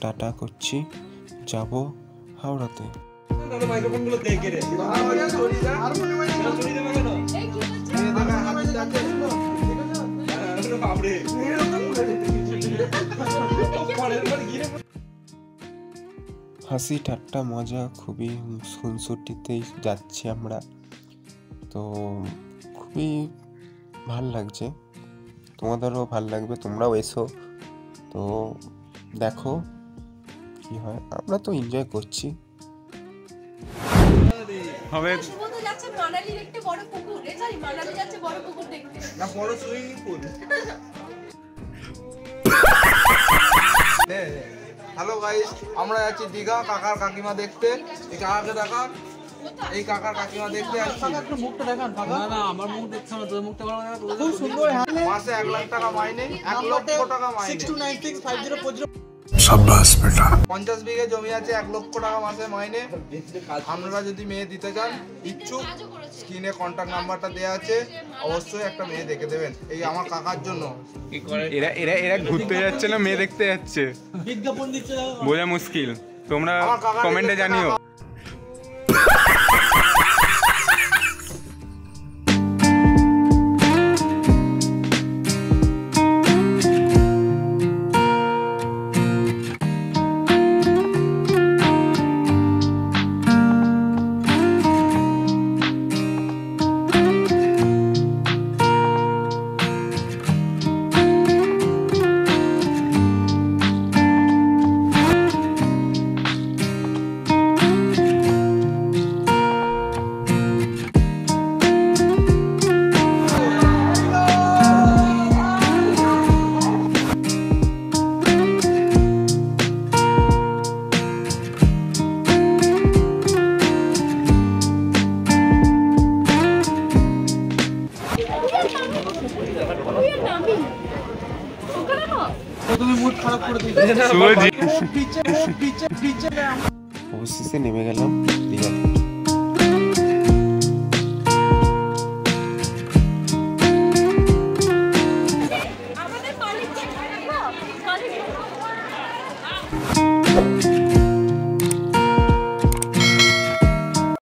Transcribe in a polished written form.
Tata করছি, যাব হাওড়াতে। হাসি ঠাট্টা মজা খুবই খুনসুটিতেই যাচ্ছি আমরা, তো খুবই ভাল লাগছে, তোমাদেরও ভাল লাগবে, তোমরাও এসো। তো দেখো কি হয়, আমরা তো এনজয় করছি। হবে শুভতো যাচ্ছে মানালি দেখতে, বড় পুকুর, সরি মানালি যাচ্ছে বড় পুকুর দেখতে, না বড় সুইমিং পুল। হ্যালো গাইস, আমরা যাচ্ছি দীঘা কাকার কাকিমা দেখতে। এই কাকাকে দেখা, এই কাকার কাকিমা দেখতে আসছি। একটু মুখটা দেখান। না না, আমার মুখ দেখছ না, তোর মুখটা ভালো না। খুব সুন্দর হাতে মাসে 1 লাখ টাকা মাইনে, 1 লক্ষ টাকা মাইনে। 62965040। শাবাশ বেটা। 50 বিঘে জমি আছে, 1 লক্ষ টাকা মাসে মাইনে। আপনারা যদি মেয়ে দিতে চান, ইচ্ছুক, স্ক্রিনে কন্টাক্ট নাম্বারটা দেওয়া আছে, অবশ্যই একটা মেয়ে দেখে দেবেন। এই আমার কাকার জন্য। এরা এরা এরা ঘুরতে যাচ্ছে না মেয়ে দেখতে যাচ্ছে, বিজ্ঞাপন দিচ্ছে, বোঝা মুশকিল। তোমরা কমেন্টে জানিও। তুমি মুড খারাপ করে দিলে। শুভজি পিছে অবশেষে নেমে গেলাম দীঘাতে।